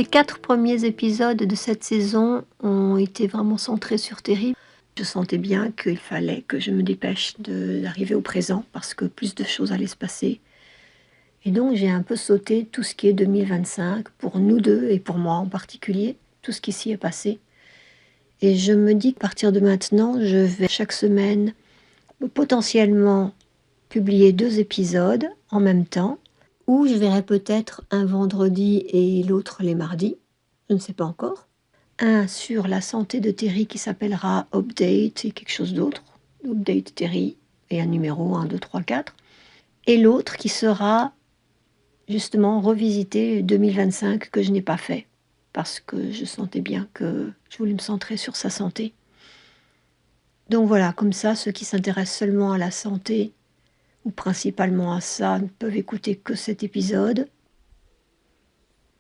Les 4 premiers épisodes de cette saison ont été vraiment centrés sur Terry. Je sentais bien qu'il fallait que je me dépêche d'arriver au présent parce que plus de choses allaient se passer. Et donc j'ai un peu sauté tout ce qui est 2025 pour nous deux et pour moi en particulier, tout ce qui s'y est passé. Et je me dis qu'à partir de maintenant, je vais chaque semaine potentiellement publier 2 épisodes en même temps, ou je verrai peut-être un vendredi et l'autre les mardis, je ne sais pas encore. Un sur la santé de Terry qui s'appellera Update et quelque chose d'autre, Update Terry, et un numéro 1, 2, 3, 4. Et l'autre qui sera justement revisiter 2025 que je n'ai pas fait, parce que je sentais bien que je voulais me centrer sur sa santé. Donc voilà, comme ça, ceux qui s'intéressent seulement à la santé, ou principalement à ça, ne peuvent écouter que cet épisode,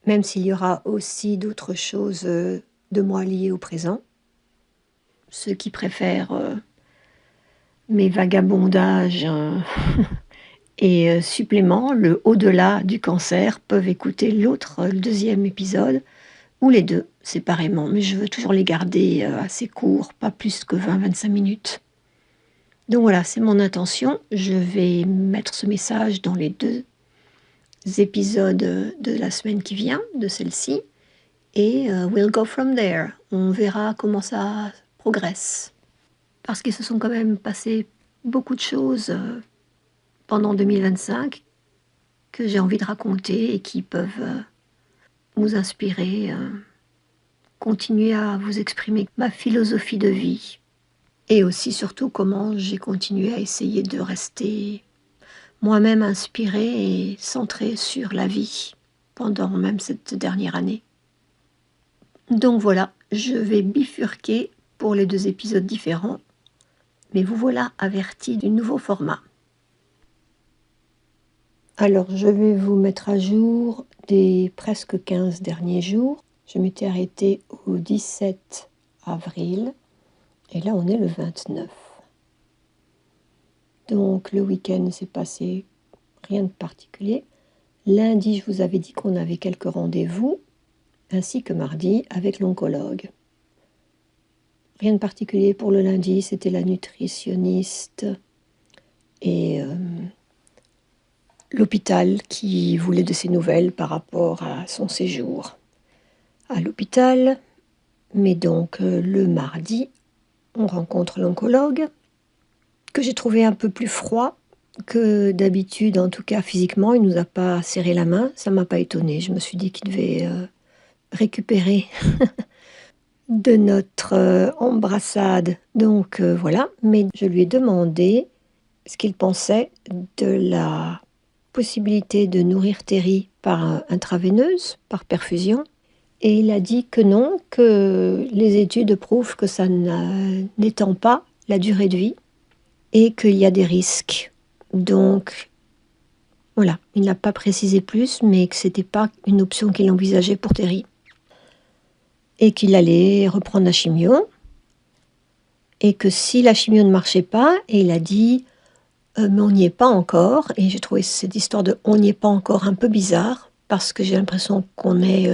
même s'il y aura aussi d'autres choses de moi liées au présent. Ceux qui préfèrent mes vagabondages et suppléments, le au-delà du cancer, peuvent écouter l'autre, le 2e épisode, ou les 2 séparément, mais je veux toujours les garder assez courts, pas plus que 20-25 minutes. Donc voilà, c'est mon intention. Je vais mettre ce message dans les 2 épisodes de la semaine qui vient, de celle-ci, et we'll go from there. On verra comment ça progresse. Parce qu'il se sont quand même passé beaucoup de choses pendant 2025 que j'ai envie de raconter et qui peuvent nous inspirer, continuer à vous exprimer ma philosophie de vie. Et aussi, surtout, comment j'ai continué à essayer de rester moi-même inspirée et centrée sur la vie pendant même cette dernière année. Donc voilà, je vais bifurquer pour les 2 épisodes différents, mais vous voilà avertis du nouveau format. Alors, je vais vous mettre à jour des presque 15 derniers jours. Je m'étais arrêtée au 17 avril. Et là, on est le 29. Donc, le week-end ne s'est passé rien de particulier. Lundi, je vous avais dit qu'on avait quelques rendez-vous, ainsi que mardi avec l'oncologue. Rien de particulier pour le lundi, c'était la nutritionniste et l'hôpital qui voulait de ses nouvelles par rapport à son séjour à l'hôpital. Mais donc, le mardi, on rencontre l'oncologue, que j'ai trouvé un peu plus froid que d'habitude, en tout cas physiquement. Il ne nous a pas serré la main, ça ne m'a pas étonnée. Je me suis dit qu'il devait récupérer de notre embrassade. Donc voilà, mais je lui ai demandé ce qu'il pensait de la possibilité de nourrir Terry par intraveineuse, par perfusion. Et il a dit que non, que les études prouvent que ça n'étend pas la durée de vie et qu'il y a des risques. Donc, voilà, il n'a pas précisé plus, mais que ce n'était pas une option qu'il envisageait pour Terry. Et qu'il allait reprendre la chimio. Et que si la chimio ne marchait pas, et il a dit mais on n'y est pas encore. Et j'ai trouvé cette histoire de on n'y est pas encore un peu bizarre, parce que j'ai l'impression qu'on est...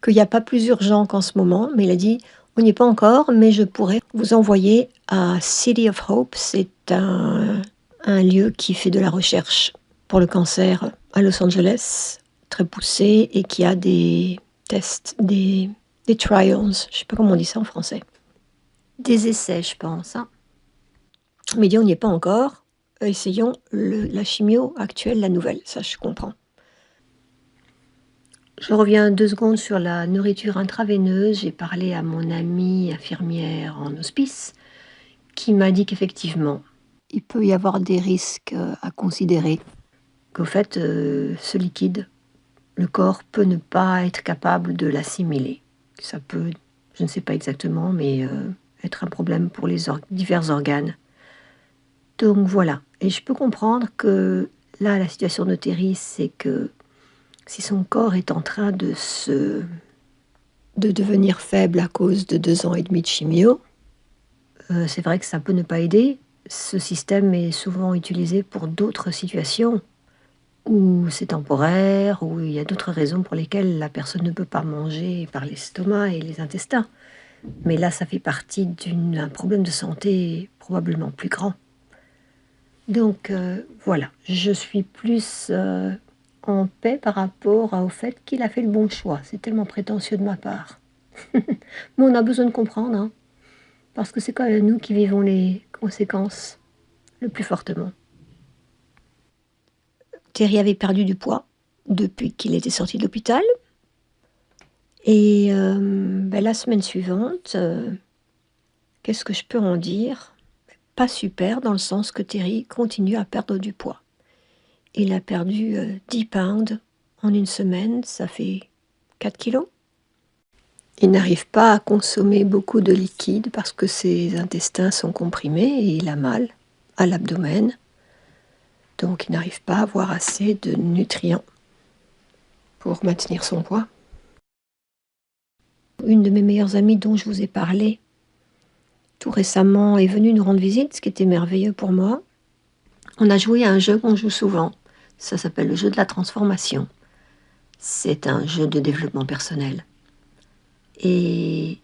qu'il n'y a pas plus urgent qu'en ce moment, mais il a dit on n'y est pas encore, mais je pourrais vous envoyer à City of Hope. C'est un lieu qui fait de la recherche pour le cancer à Los Angeles, très poussé, et qui a des tests, des trials, je ne sais pas comment on dit ça en français. Des essais, je pense. Hein. Mais il dit on n'y est pas encore, essayons la chimio actuelle, la nouvelle, ça je comprends. Je reviens 2 secondes sur la nourriture intraveineuse. J'ai parlé à mon amie infirmière en hospice qui m'a dit qu'effectivement, il peut y avoir des risques à considérer. Qu'au fait, ce liquide, le corps peut ne pas être capable de l'assimiler. Ça peut, je ne sais pas exactement, mais être un problème pour les divers organes. Donc voilà. Et je peux comprendre que là, la situation de Terry, c'est que si son corps est en train de devenir faible à cause de 2 ans et demi de chimio, c'est vrai que ça peut ne pas aider. Ce système est souvent utilisé pour d'autres situations. ou c'est temporaire, ou il y a d'autres raisons pour lesquelles la personne ne peut pas manger par l'estomac et les intestins. Mais là, ça fait partie d'un problème de santé probablement plus grand. Donc voilà, je suis plus en paix par rapport au fait qu'il a fait le bon choix. C'est tellement prétentieux de ma part. Mais on a besoin de comprendre, hein, parce que c'est quand même nous qui vivons les conséquences le plus fortement. Thierry avait perdu du poids depuis qu'il était sorti de l'hôpital. Et la semaine suivante, qu'est-ce que je peux en dire? Pas super, dans le sens que Thierry continue à perdre du poids. Il a perdu 10 pounds en une semaine, ça fait 4 kilos. Il n'arrive pas à consommer beaucoup de liquide parce que ses intestins sont comprimés et il a mal à l'abdomen. Donc il n'arrive pas à avoir assez de nutriments pour maintenir son poids. Une de mes meilleures amies dont je vous ai parlé tout récemment est venue nous rendre visite, ce qui était merveilleux pour moi. On a joué à un jeu qu'on joue souvent. Ça s'appelle le jeu de la transformation. C'est un jeu de développement personnel. Et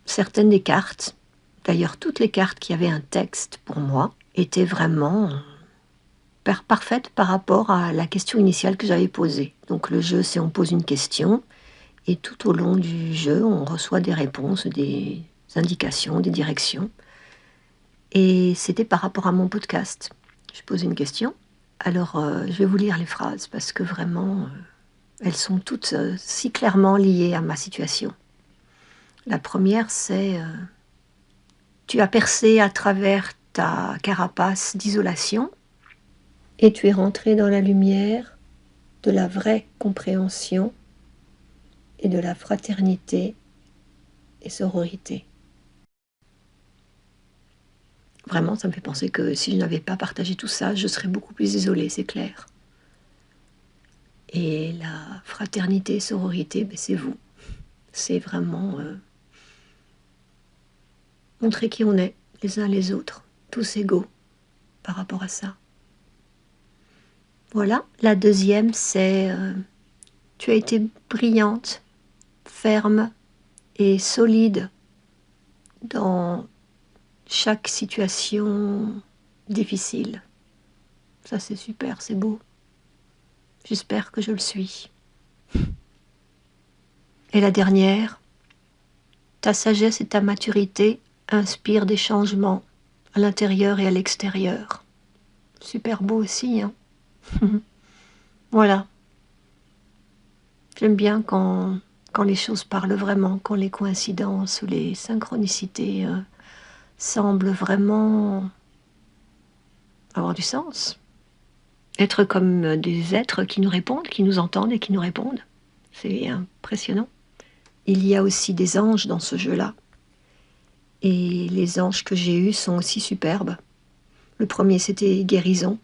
certaines des cartes, d'ailleurs toutes les cartes qui avaient un texte pour moi, étaient vraiment parfaites par rapport à la question initiale que j'avais posée. Donc le jeu, c'est on pose une question et tout au long du jeu, on reçoit des réponses, des indications, des directions. Et c'était par rapport à mon podcast. Je pose une question. Alors, je vais vous lire les phrases parce que vraiment, elles sont toutes si clairement liées à ma situation. La première, c'est tu as percé à travers ta carapace d'isolation et tu es rentré dans la lumière de la vraie compréhension et de la fraternité et sororité. Vraiment, ça me fait penser que si je n'avais pas partagé tout ça, je serais beaucoup plus isolée, c'est clair. Et la fraternité et sororité, c'est vous. C'est vraiment montrer qui on est, les uns les autres, tous égaux par rapport à ça. Voilà. La deuxième, c'est tu as été brillante, ferme et solide dans chaque situation difficile. Ça, c'est super, c'est beau. J'espère que je le suis. Et la dernière, ta sagesse et ta maturité inspirent des changements à l'intérieur et à l'extérieur. Super beau aussi, hein. Voilà. J'aime bien quand les choses parlent vraiment, quand les coïncidences ou les synchronicités semblent vraiment avoir du sens. Être comme des êtres qui nous répondent, qui nous entendent et qui nous répondent. C'est impressionnant. Il y a aussi des anges dans ce jeu-là. Et les anges que j'ai eus sont aussi superbes. Le premier, c'était guérison,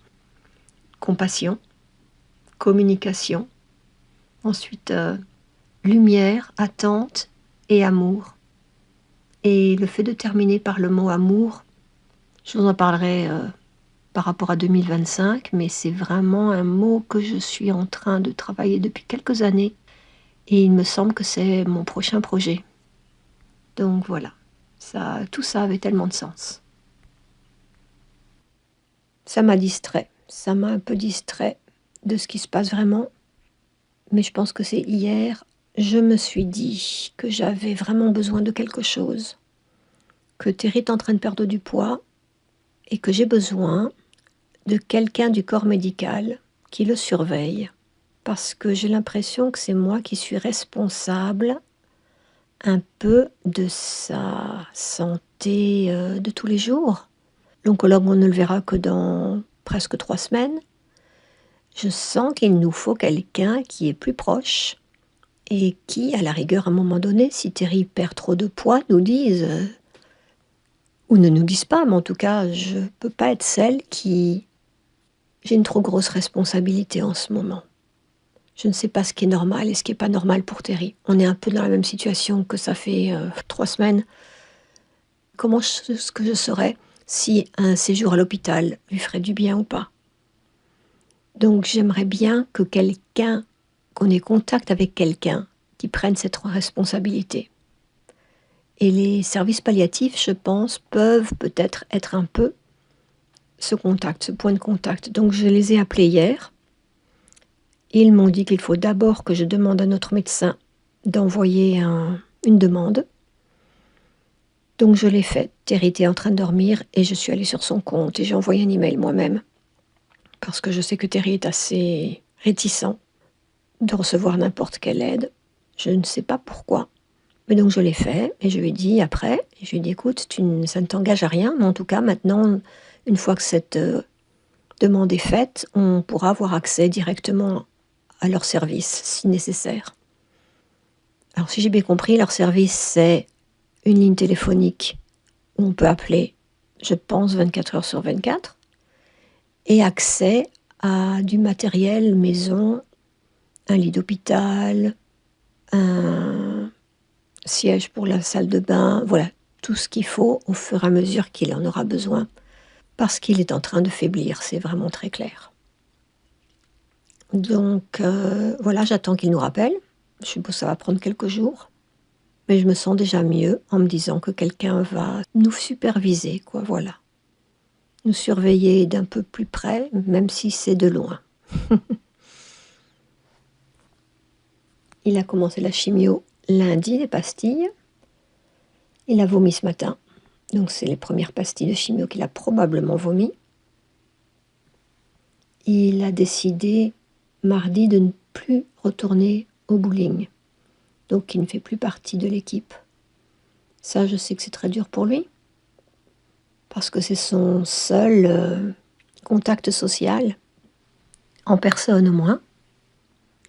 compassion, communication. Ensuite, lumière, attente et amour. Et le fait de terminer par le mot amour, je vous en parlerai par rapport à 2025, mais c'est vraiment un mot que je suis en train de travailler depuis quelques années. Et il me semble que c'est mon prochain projet. Donc voilà, tout ça avait tellement de sens. Ça m'a distrait, ça m'a un peu distrait de ce qui se passe vraiment. Mais je pense que c'est hier, je me suis dit que j'avais vraiment besoin de quelque chose. Que Thierry est en train de perdre du poids et que j'ai besoin de quelqu'un du corps médical qui le surveille. Parce que j'ai l'impression que c'est moi qui suis responsable un peu de sa santé de tous les jours. L'oncologue, on ne le verra que dans presque 3 semaines. Je sens qu'il nous faut quelqu'un qui est plus proche et qui, à la rigueur, à un moment donné, si Thierry perd trop de poids, nous dise, ou ne nous dise pas, mais en tout cas, je ne peux pas être celle qui... J'ai une trop grosse responsabilité en ce moment. Je ne sais pas ce qui est normal et ce qui n'est pas normal pour Thierry. On est un peu dans la même situation que ça fait 3 semaines. Comment est-ce que je saurais si un séjour à l'hôpital lui ferait du bien ou pas? Donc j'aimerais bien que quelqu'un, qu'on ait contact avec quelqu'un qui prenne cette responsabilité. Et les services palliatifs, je pense, peuvent peut-être être un peu ce contact, ce point de contact. Donc je les ai appelés hier. Ils m'ont dit qu'il faut d'abord que je demande à notre médecin d'envoyer une demande. Donc je l'ai fait. Terry était en train de dormir et je suis allée sur son compte et j'ai envoyé un email moi-même. Parce que je sais que Terry est assez réticent de recevoir n'importe quelle aide. Je ne sais pas pourquoi. Mais donc je l'ai fait et je lui ai dit après, je lui ai dit écoute, ça ne t'engage à rien, mais en tout cas maintenant, une fois que cette demande est faite, on pourra avoir accès directement à leur service si nécessaire. Alors si j'ai bien compris, leur service c'est une ligne téléphonique où on peut appeler, je pense, 24 heures sur 24, et accès à du matériel maison, un lit d'hôpital, un siège pour la salle de bain, voilà, tout ce qu'il faut au fur et à mesure qu'il en aura besoin, parce qu'il est en train de faiblir, c'est vraiment très clair. Donc voilà, j'attends qu'il nous rappelle. Je suppose que ça va prendre quelques jours, mais je me sens déjà mieux en me disant que quelqu'un va nous superviser, quoi, voilà. Nous surveiller d'un peu plus près, même si c'est de loin. Il a commencé la chimio lundi, les pastilles. Il a vomi ce matin. Donc c'est les premières pastilles de chimio qu'il a probablement vomi. Il a décidé mardi de ne plus retourner au bowling. Donc il ne fait plus partie de l'équipe. Ça, je sais que c'est très dur pour lui. Parce que c'est son seul contact social, en personne au moins.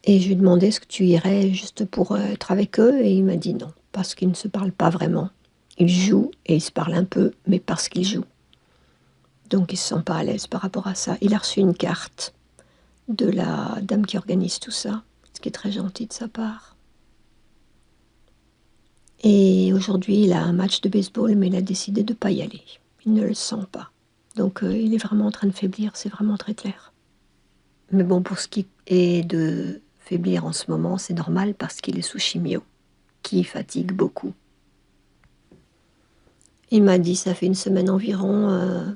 Et je lui ai demandé est-ce que tu irais juste pour être avec eux, et il m'a dit non, parce qu'ils ne se parlent pas vraiment. Ils jouent et ils se parlent un peu, mais parce qu'ils jouent. Donc il ne se sent pas à l'aise par rapport à ça. Il a reçu une carte de la dame qui organise tout ça, ce qui est très gentil de sa part. Et aujourd'hui, il a un match de baseball, mais il a décidé de ne pas y aller. Il ne le sent pas. Donc il est vraiment en train de faiblir, c'est vraiment très clair. Mais bon, pour ce qui est de faiblir en ce moment, c'est normal parce qu'il est sous chimio, qui fatigue beaucoup. Il m'a dit, ça fait une semaine environ,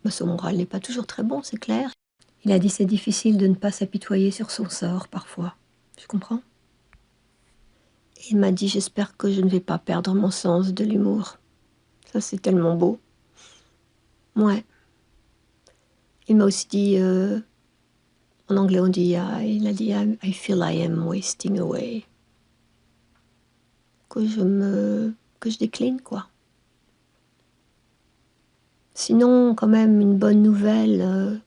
son moral n'est pas toujours très bon, c'est clair. Il a dit, c'est difficile de ne pas s'apitoyer sur son sort parfois. Je comprends. Il m'a dit, j'espère que je ne vais pas perdre mon sens de l'humour. Ça, c'est tellement beau. Ouais. Il m'a aussi dit, en anglais on dit, il a dit, I feel I am wasting away. Que je décline, quoi. Sinon, quand même, une bonne nouvelle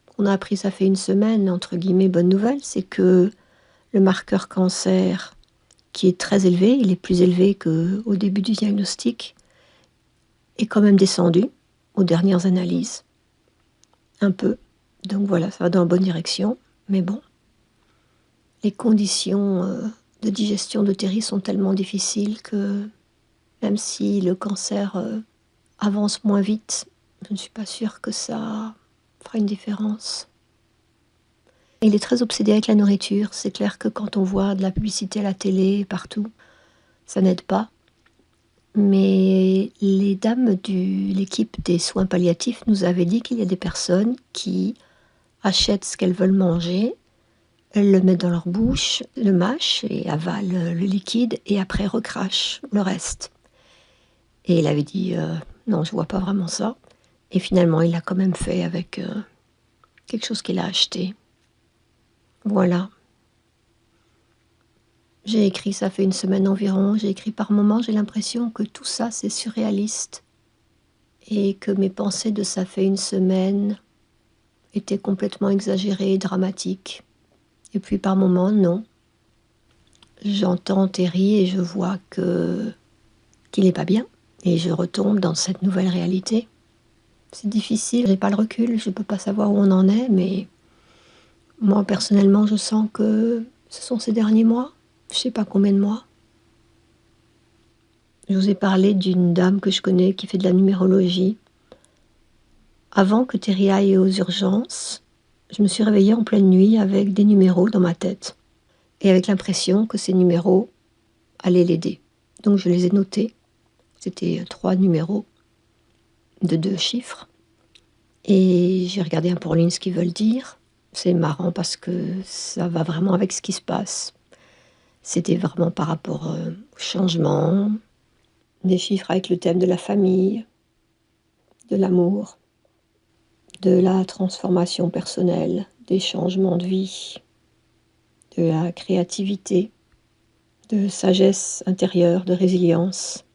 qu'on a appris, ça fait une semaine, entre guillemets, bonne nouvelle, c'est que le marqueur cancer, qui est très élevé, il est plus élevé qu'au début du diagnostic, est quand même descendu aux dernières analyses. Un peu. Donc voilà, ça va dans la bonne direction. Mais bon, les conditions de digestion de Terry sont tellement difficiles que même si le cancer avance moins vite, je ne suis pas sûre que ça fera une différence. Il est très obsédé avec la nourriture. C'est clair que quand on voit de la publicité à la télé, partout, ça n'aide pas. Mais les dames de l'équipe des soins palliatifs nous avaient dit qu'il y a des personnes qui achètent ce qu'elles veulent manger, elles le mettent dans leur bouche, le mâchent et avalent le liquide et après recrachent le reste. Et il avait dit non, je vois pas vraiment ça. Et finalement, il l'a quand même fait avec quelque chose qu'il a acheté. Voilà. J'ai écrit, ça fait une semaine environ, j'ai écrit par moments, j'ai l'impression que tout ça c'est surréaliste. Et que mes pensées de ça fait une semaine étaient complètement exagérées et dramatiques. Et puis par moments, non. J'entends Terry et je vois qu'il n'est pas bien. Et je retombe dans cette nouvelle réalité. C'est difficile, j'ai pas le recul, je peux pas savoir où on en est, mais moi personnellement je sens que ce sont ces derniers mois, je sais pas combien de mois. Je vous ai parlé d'une dame que je connais qui fait de la numérologie. Avant que Terry aille aux urgences, Je me suis réveillée en pleine nuit avec des numéros dans ma tête et avec l'impression que ces numéros allaient l'aider. Donc je les ai notés. C'était 3 numéros de 2 chiffres et j'ai regardé un pour ligne ce qu'ils veulent dire. C'est marrant parce que ça va vraiment avec ce qui se passe. C'était vraiment par rapport, au changement, des chiffres avec le thème de la famille, de l'amour, de la transformation personnelle, des changements de vie, de la créativité, de sagesse intérieure, de résilience,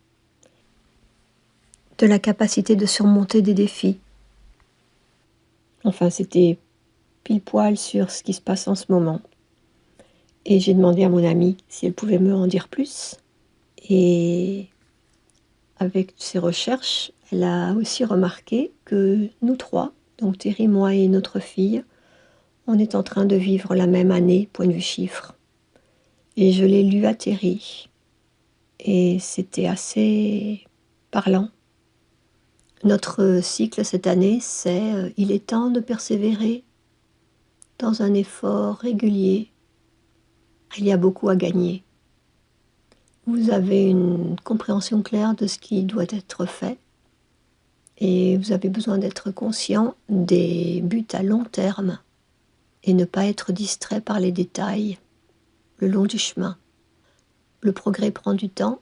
de la capacité de surmonter des défis. Enfin, c'était pile poil sur ce qui se passe en ce moment. Et j'ai demandé à mon amie si elle pouvait me en dire plus. Et avec ses recherches, elle a aussi remarqué que nous 3, donc Terry, moi et notre fille, on est en train de vivre la même année, point de vue chiffres. Et je l'ai lu à Terry. Et c'était assez parlant. Notre cycle cette année, c'est il est temps de persévérer dans un effort régulier. Il y a beaucoup à gagner. Vous avez une compréhension claire de ce qui doit être fait et vous avez besoin d'être conscient des buts à long terme et ne pas être distrait par les détails le long du chemin. Le progrès prend du temps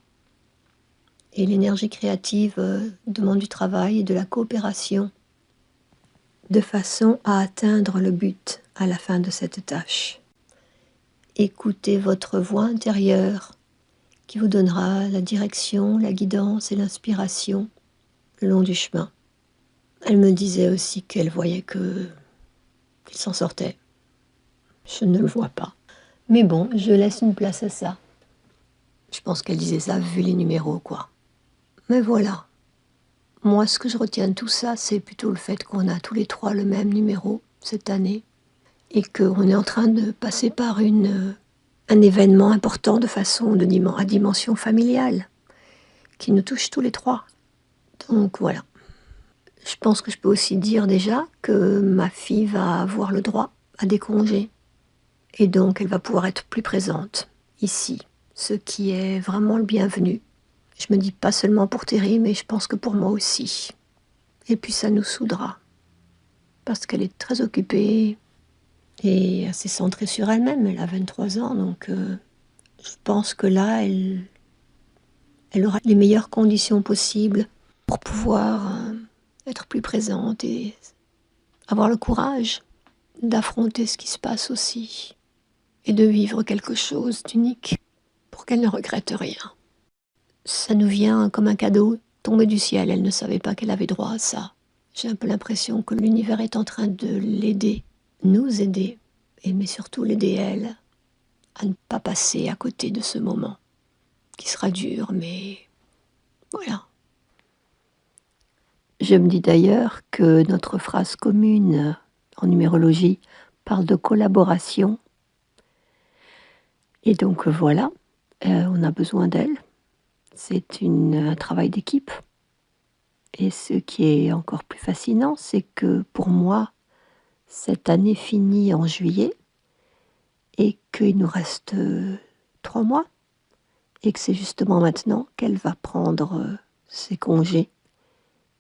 et l'énergie créative demande du travail et de la coopération de façon à atteindre le but à la fin de cette tâche. Écoutez votre voix intérieure qui vous donnera la direction, la guidance et l'inspiration le long du chemin. Elle me disait aussi qu'elle voyait qu'il s'en sortait. Je ne le vois pas. Mais bon, je laisse une place à ça. Je pense qu'elle disait ça vu les numéros, quoi. Mais voilà. Moi, ce que je retiens de tout ça, c'est plutôt le fait qu'on a tous les 3 le même numéro cette année et qu'on est en train de passer par un événement important de façon à dimension familiale qui nous touche tous les 3. Donc voilà. Je pense que je peux aussi dire déjà que ma fille va avoir le droit à des congés et donc elle va pouvoir être plus présente ici, ce qui est vraiment le bienvenu. Je me dis pas seulement pour Terry, mais je pense que pour moi aussi. Et puis ça nous soudera, parce qu'elle est très occupée et assez centrée sur elle-même. Elle a 23 ans, donc je pense que là, elle aura les meilleures conditions possibles pour pouvoir être plus présente et avoir le courage d'affronter ce qui se passe aussi et de vivre quelque chose d'unique pour qu'elle ne regrette rien. Ça nous vient comme un cadeau tombé du ciel. Elle ne savait pas qu'elle avait droit à ça. J'ai un peu l'impression que l'univers est en train de l'aider, nous aider, mais surtout l'aider elle à ne pas passer à côté de ce moment qui sera dur, mais voilà. Je me dis d'ailleurs que notre phrase commune en numérologie parle de collaboration. Et donc voilà, on a besoin d'elle. C'est un travail d'équipe. Et ce qui est encore plus fascinant, c'est que pour moi, cette année finit en juillet et qu'il nous reste 3 mois et que c'est justement maintenant qu'elle va prendre ses congés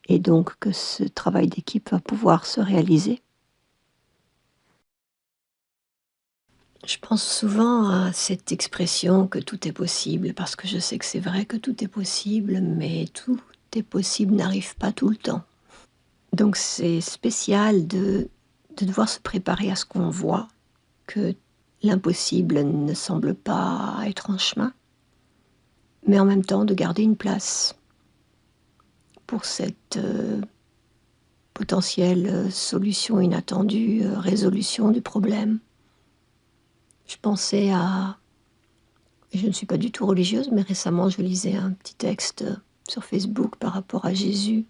et donc que ce travail d'équipe va pouvoir se réaliser. Je pense souvent à cette expression que tout est possible, parce que je sais que c'est vrai que tout est possible, mais tout est possible n'arrive pas tout le temps. Donc c'est spécial de devoir se préparer à ce qu'on voit, que l'impossible ne semble pas être en chemin, mais en même temps de garder une place pour cette potentielle solution inattendue, résolution du problème. Je pensais à... Je ne suis pas du tout religieuse, mais récemment je lisais un petit texte sur Facebook par rapport à Jésus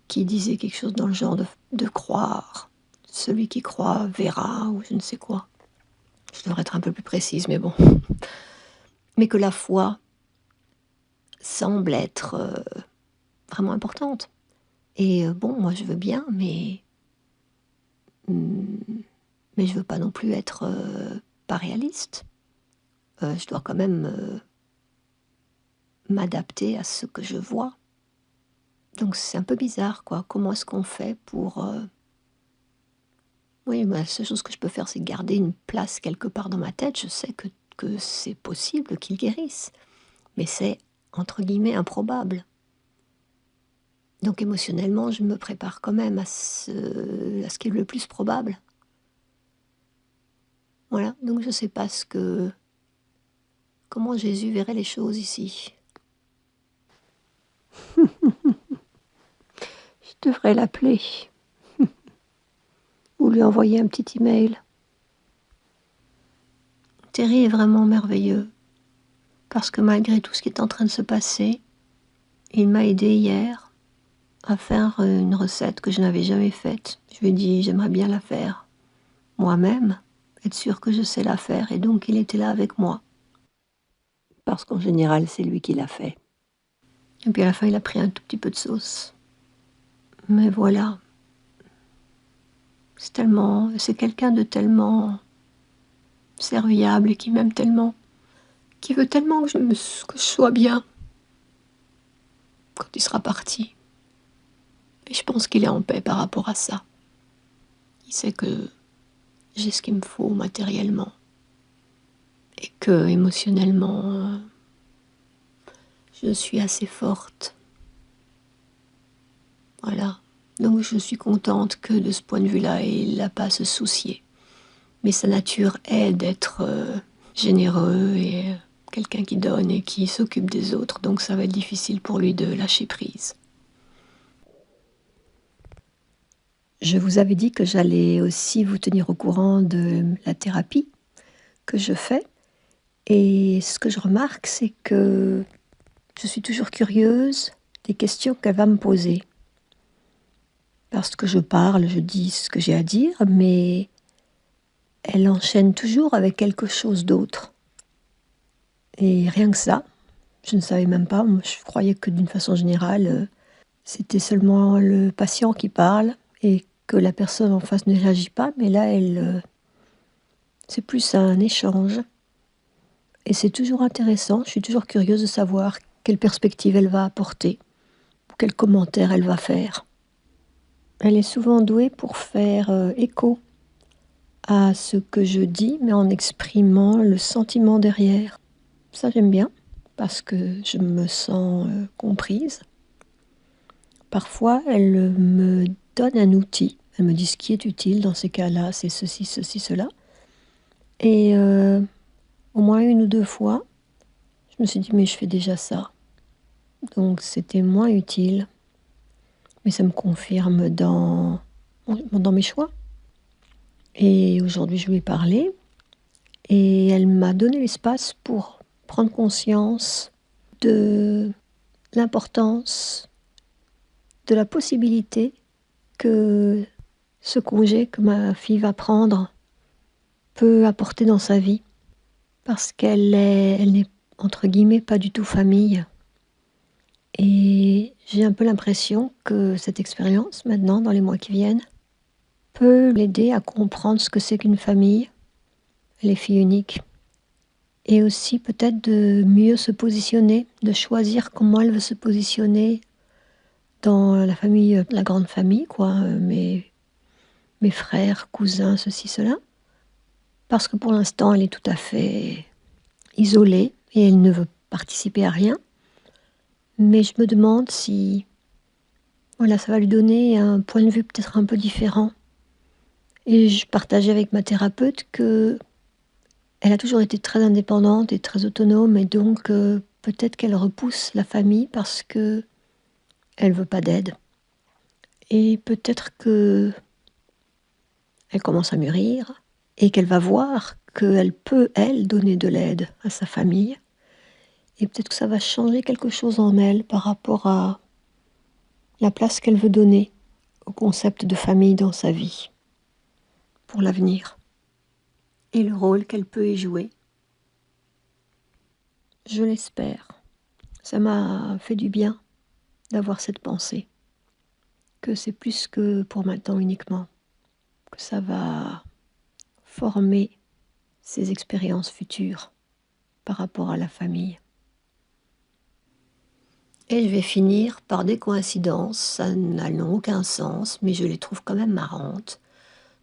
qui disait quelque chose dans le genre de croire. Celui qui croit verra, ou je ne sais quoi. Je devrais être un peu plus précise, mais bon. Mais que la foi semble être vraiment importante. Et bon, moi je veux bien, mais Mais je veux pas non plus être pas réaliste. Je dois quand même m'adapter à ce que je vois. Donc c'est un peu bizarre, quoi. Comment est-ce qu'on fait pour... Oui, la seule chose que je peux faire, c'est garder une place quelque part dans ma tête. Je sais que c'est possible qu'il guérisse. Mais c'est, entre guillemets, improbable. Donc émotionnellement, je me prépare quand même à ce qui est le plus probable. Voilà, donc je ne sais pas comment Jésus verrait les choses ici. Je devrais l'appeler ou lui envoyer un petit email. Terry est vraiment merveilleux parce que malgré tout ce qui est en train de se passer, il m'a aidé hier à faire une recette que je n'avais jamais faite. Je lui ai dit, j'aimerais bien la faire moi-même, être sûr que je sais la faire, et donc il était là avec moi. Parce qu'en général, c'est lui qui l'a fait. Et puis à la fin, il a pris un tout petit peu de sauce. Mais voilà. C'est quelqu'un de tellement serviable et qui m'aime tellement, qui veut tellement que je sois bien quand il sera parti. Et je pense qu'il est en paix par rapport à ça. Il sait que j'ai ce qu'il me faut matériellement et que émotionnellement, je suis assez forte. Voilà. Donc je suis contente que de ce point de vue-là, il n'a pas à se soucier. Mais sa nature est d'être généreux et quelqu'un qui donne et qui s'occupe des autres. Donc ça va être difficile pour lui de lâcher prise. Je vous avais dit que j'allais aussi vous tenir au courant de la thérapie que je fais. Et ce que je remarque, c'est que je suis toujours curieuse des questions qu'elle va me poser. Parce que je parle, je dis ce que j'ai à dire, mais elle enchaîne toujours avec quelque chose d'autre. Et rien que ça, je ne savais même pas. Moi, je croyais que d'une façon générale, c'était seulement le patient qui parle et que la personne en face ne réagit pas. Mais là, c'est plus un échange. Et c'est toujours intéressant. Je suis toujours curieuse de savoir quelle perspective elle va apporter, ou quel commentaire elle va faire. Elle est souvent douée pour faire écho à ce que je dis, mais en exprimant le sentiment derrière. Ça, j'aime bien, parce que je me sens comprise. Parfois, elle me donne un outil. Elle me dit ce qui est utile dans ces cas-là, c'est ceci, ceci, cela. Et au moins une ou deux fois, je me suis dit, mais je fais déjà ça. Donc c'était moins utile. Mais ça me confirme dans mes choix. Et aujourd'hui, je lui ai parlé. Et elle m'a donné l'espace pour prendre conscience de l'importance, de la possibilité que ce congé que ma fille va prendre peut apporter dans sa vie. Parce elle n'est, entre guillemets, pas du tout famille. Et j'ai un peu l'impression que cette expérience, maintenant, dans les mois qui viennent, peut l'aider à comprendre ce que c'est qu'une famille, les filles uniques. Et aussi peut-être de mieux se positionner, de choisir comment elle veut se positionner dans la famille, la grande famille, quoi, mes frères, cousins, ceci, cela. Parce que pour l'instant, elle est tout à fait isolée et elle ne veut participer à rien. Mais je me demande si, voilà, ça va lui donner un point de vue peut-être un peu différent. Et je partageais avec ma thérapeute que elle a toujours été très indépendante et très autonome, et donc peut-être qu'elle repousse la famille parce que elle veut pas d'aide. Et peut-être que elle commence à mûrir et qu'elle va voir qu'elle peut, elle, donner de l'aide à sa famille. Et peut-être que ça va changer quelque chose en elle par rapport à la place qu'elle veut donner au concept de famille dans sa vie, pour l'avenir. Et le rôle qu'elle peut y jouer. Je l'espère. Ça m'a fait du bien d'avoir cette pensée. Que c'est plus que pour maintenant uniquement. Que ça va former ses expériences futures par rapport à la famille. Et je vais finir par des coïncidences, ça n'a aucun sens, mais je les trouve quand même marrantes.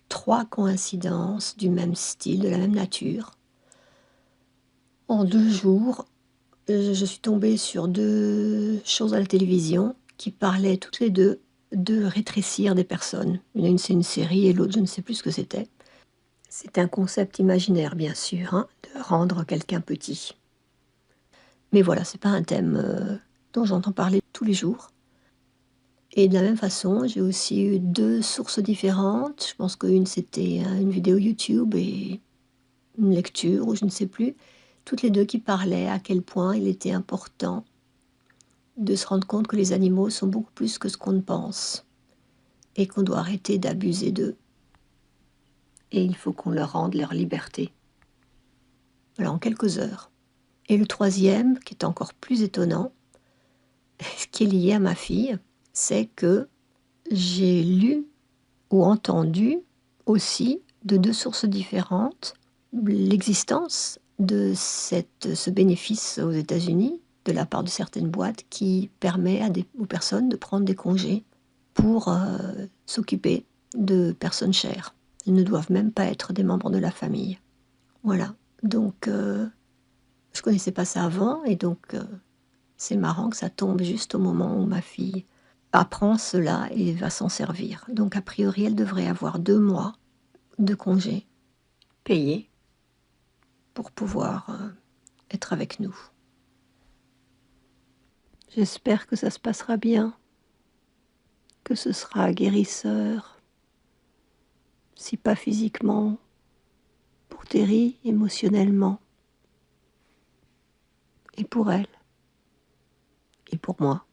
3 coïncidences du même style, de la même nature. En 2 jours, je suis tombée sur 2 choses à la télévision qui parlaient toutes les 2 de rétrécir des personnes. Une c'est une série et l'autre je ne sais plus ce que c'était. C'est un concept imaginaire bien sûr, hein, de rendre quelqu'un petit. Mais voilà, c'est pas un thème, dont j'entends parler tous les jours. Et de la même façon, j'ai aussi eu 2 sources différentes. Je pense qu'une c'était, une vidéo YouTube et une lecture ou je ne sais plus. Toutes les 2 qui parlaient à quel point il était important de se rendre compte que les animaux sont beaucoup plus que ce qu'on ne pense et qu'on doit arrêter d'abuser d'eux. Et il faut qu'on leur rende leur liberté. Voilà, en quelques heures. Et le troisième, qui est encore plus étonnant, qui est lié à ma fille, c'est que j'ai lu ou entendu aussi de 2 sources différentes l'existence de ce bénéfice aux États-Unis de la part de certaines boîtes qui permet aux personnes de prendre des congés pour s'occuper de personnes chères. Ils ne doivent même pas être des membres de la famille. Voilà, donc je connaissais pas ça avant et donc c'est marrant que ça tombe juste au moment où ma fille apprend cela et va s'en servir. Donc a priori, elle devrait avoir 2 mois de congés payés pour pouvoir être avec nous. J'espère que ça se passera bien, que ce sera guérisseur, si pas physiquement, pour Terry, émotionnellement, et pour elle, et pour moi.